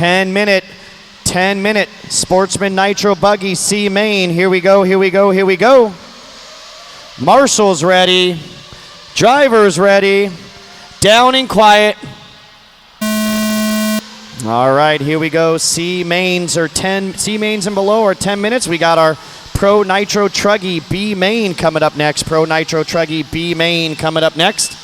10 minute Sportsman Nitro Buggy C main. Here we go, here we go, here we go. Marshall's ready. Driver's ready. Down and quiet. All right, here we go. C mains and below are 10 minutes. We got our Pro Nitro Truggy B main coming up next. Pro Nitro Truggy B main coming up next.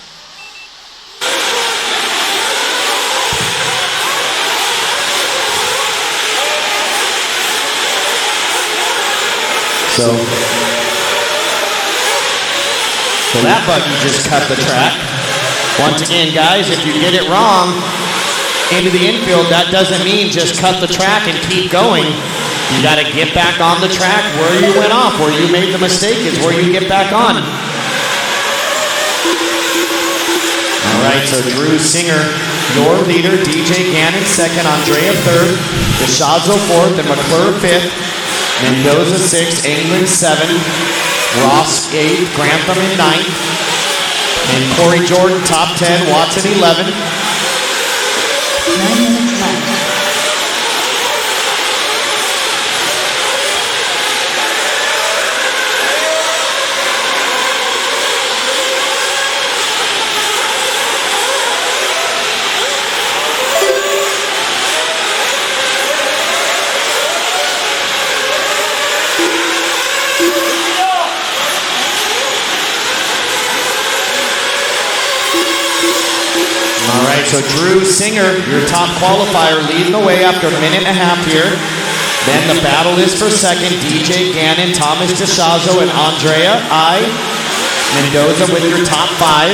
So that buggy just cut the track. Once again, guys, if you get it wrong into the infield, that doesn't mean just cut the track and keep going. You got to get back on the track where you went off, where you made the mistake is where you get back on. All right, so Drew Singer, your leader. DJ Gannon second, Andrea third, DeShazo fourth, and McClure fifth. Mendoza 6th, Anglin 7th, Ross 8th, Grantham in 9th, and Korey Jordan top 10, Watson 11th. 9 minutes left. All right, so Drew Singer, your top qualifier, leading the way after a minute and a half here. Then the battle is for second. DJ Gannon, Thomas DeShazo, and Andrea I. Mendoza with your top 5.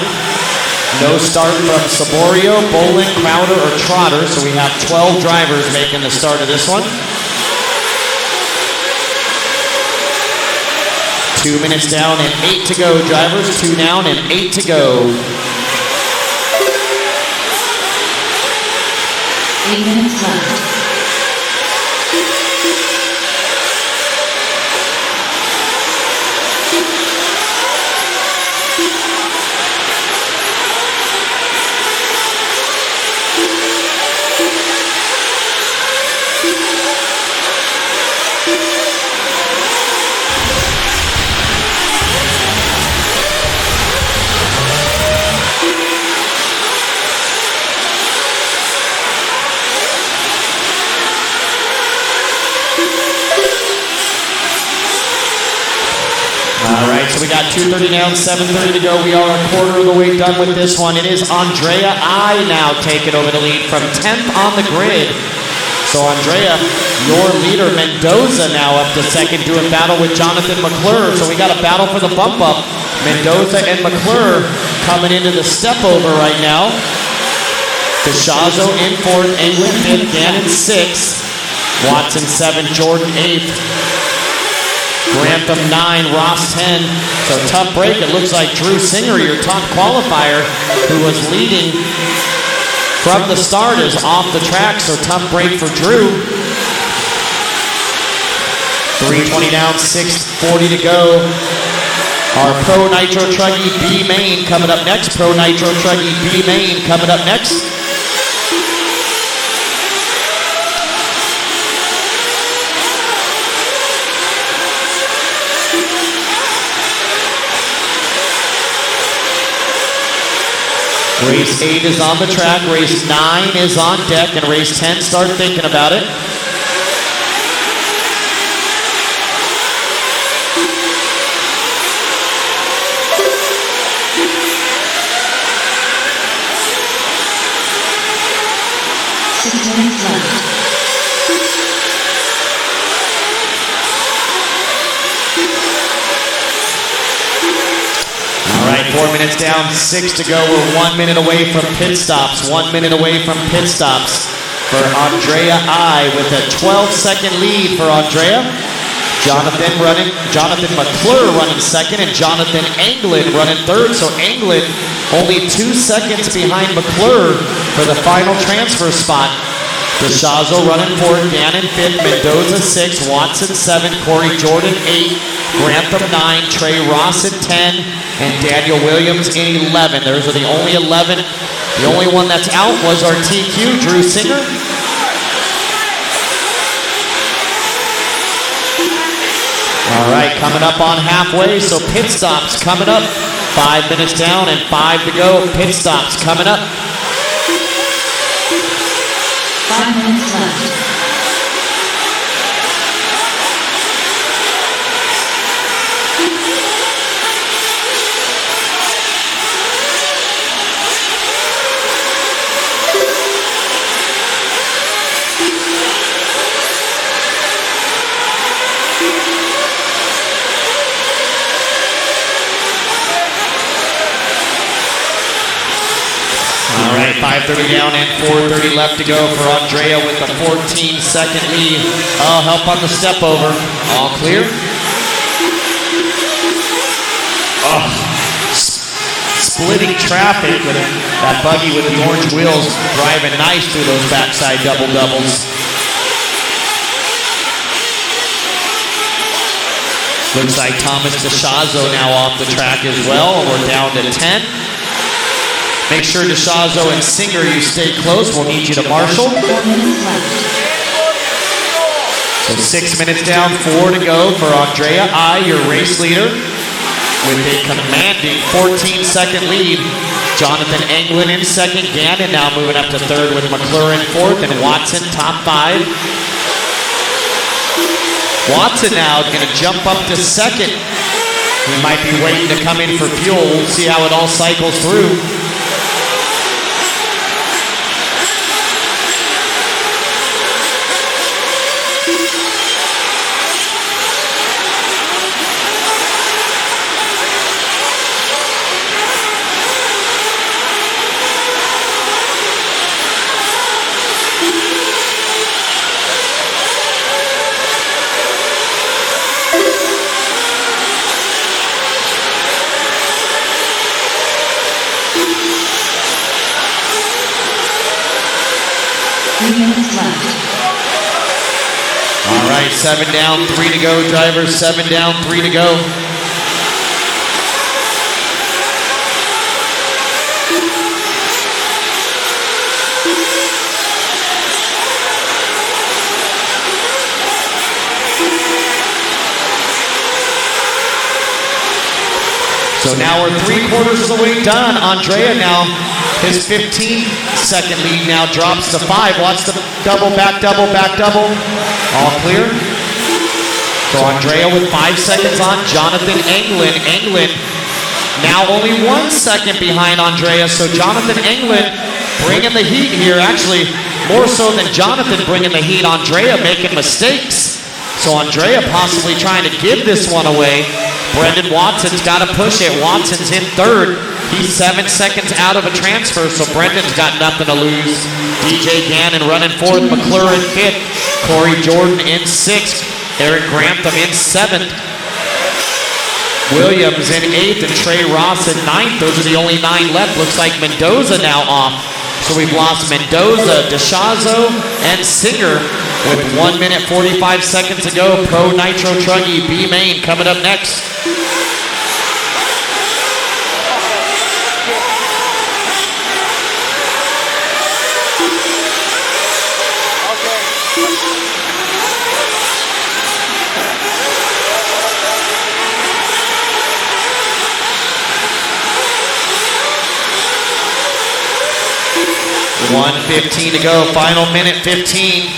No start from Saborio, Bowland, Crowder, or Trotter. So we have 12 drivers making the start of this one. 2 minutes down and 8 to go, drivers. 2 down and 8 to go. 8 minutes left. All right, so we got 2:30 down, 7:30 to go. We are a quarter of the way done with this one. It is Andrea I now taking over the lead from 10th on the grid. So Andrea, your leader, Mendoza now up to second, doing battle with Johnathan McClure. So we got a battle for the bump up. Mendoza and McClure coming into the step over right now. DeShazo in 4th, Anglin 5th, Gannon 6th, Watson 7th, Jordan 8th. Grantham 9, Ross 10. So tough break. It looks like Drew Singer, your top qualifier, who was leading from the start, is off the track. So tough break for Drew. 3:20 down, 6:40 to go. Our Pro Nitro Truggy B main coming up next. Pro Nitro Truggy B main coming up next. Race 8 is on the track, race 9 is on deck, and race 10, start thinking about it. All right, 4 minutes down, 6 to go. We're 1 minute away from pit stops. 1 minute away from pit stops for Andrea I, with a 12-second lead for Andrea. Johnathan McClure running second, and Jonathon Anglin running third. So Anglin only 2 seconds behind McClure for the final transfer spot. DeShazo running fourth, Gannon 5th, Mendoza 6th, Watson 7th, Korey Jordan 8th, Grantham 9, Tre Ross at 10, and Daniel Williams in 11. Those are the only 11. The only one that's out was our TQ, Drew Singer. All right, coming up on halfway, so pit stops coming up. 5 minutes down and 5 to go. Pit stops coming up. 5 minutes left. All right, 5:30 down and 4:30 left to go for Andrea with a 14-second lead. Oh, help on the step over. All clear. Oh, splitting traffic with that buggy with the orange wheels, driving nice through those backside double-doubles. Looks like Thomas DeShazo now off the track as well. We're down to 10. Make sure DeShazo and Singer, you stay close. We'll need you to marshal. 4 minutes left. So 6 minutes down, 4 to go for Andrea I, your race leader, with a commanding 14-second lead. Jonathon Anglin in second. Gannon now moving up to third with McClure in fourth, and Watson top 5. Watson now going to jump up to second. He might be waiting to come in for fuel. We'll see how it all cycles through. All right, 7 down, 3 to go, drivers. 7 down, 3 to go. So now we're 3/4 of the way done. Andrea now, his 15-second lead now drops to 5. Watch the double, back double, back double. All clear. So Andrea with 5 seconds on Jonathon Anglin. Anglin now only 1 second behind Andrea. So Jonathon Anglin bringing the heat here. Actually, more so than Jonathon bringing the heat. Andrea making mistakes. So Andrea possibly trying to give this one away. Brendan Watson's got to push it. Watson's in third. He's 7 seconds out of a transfer, so Brendan's got nothing to lose. DJ Gannon running fourth. McClure in fifth. Korey Jordan in sixth. Eric Grantham in seventh. Williams in eighth, and Tre Ross in ninth. Those are the only 9 left. Looks like Mendoza now off. So we've lost Mendoza, DeShazo, and Singer with 1 minute 45 seconds to go. Pro Nitro Buggy B main coming up next. Okay. 1:15 to go, final minute 15.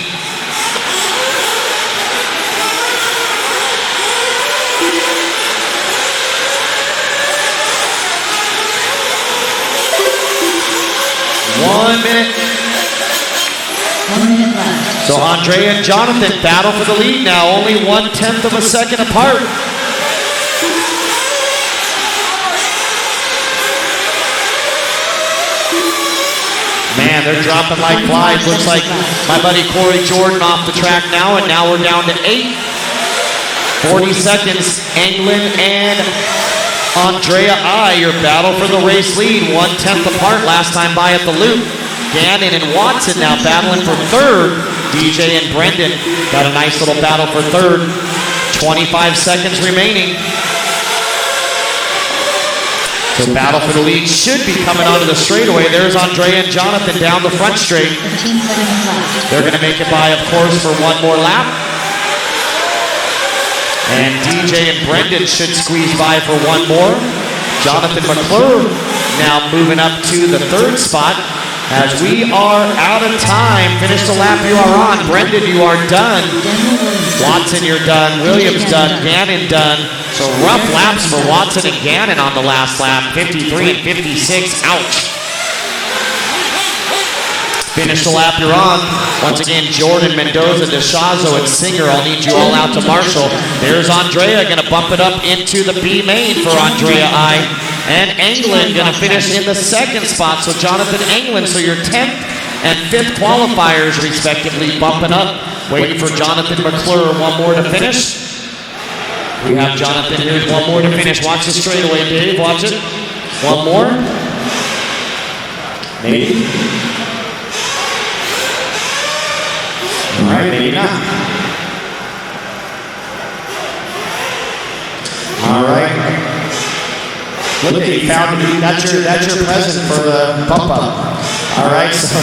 One minute left. So Andrea and Jonathon battle for the lead now, only 1/10 of a second apart. Man, they're dropping like flies. Looks like my buddy Korey Jordan off the track now, and now we're down to 8. 40 seconds. Anglin and Andrea I, your battle for the race lead, 1/10 apart last time by at the loop. Gannon and Watson now battling for third. DJ and Brendan got a nice little battle for third. 25 seconds remaining. So battle for the lead should be coming onto the straightaway. There's Andrea and Jonathon down the front straight. 15 seconds left. They're going to make it by, of course, for one more lap. And DJ and Brendan should squeeze by for one more. Johnathan McClure now moving up to the third spot. As we are out of time, finish the lap you are on. Brendan, you are done. Watson, you're done. Williams done. Gannon done. So rough laps for Watson and Gannon on the last lap. 53 and 56. Ouch. Finish the lap you're on. Once again, Jordan, Mendoza, DeShazo, and Singer. I'll need you all out to Marshall. There's Andrea going to bump it up into the B main for Andrea I. And Anglin going to finish in the second spot. So Jonathon Anglin, so your 10th and 5th qualifiers respectively bumping up. Waiting for Johnathan McClure. One more to finish. We have Jonathon. Here's one more to finish. Watch the straightaway, Dave. Watch it. One more. Maybe. All right, maybe not. All right. Look at you found it. That's your present for the bump up. All right, so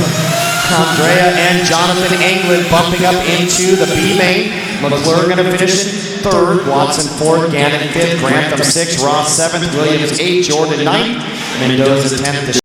Andrea and Jonathon Anglin bumping up into the B main. McClure going to finish in 3rd, Watson 4th, Gannon 5th, Grantham 6th, Ross 7th, Williams 8th, Jordan 9th, Mendoza 10th.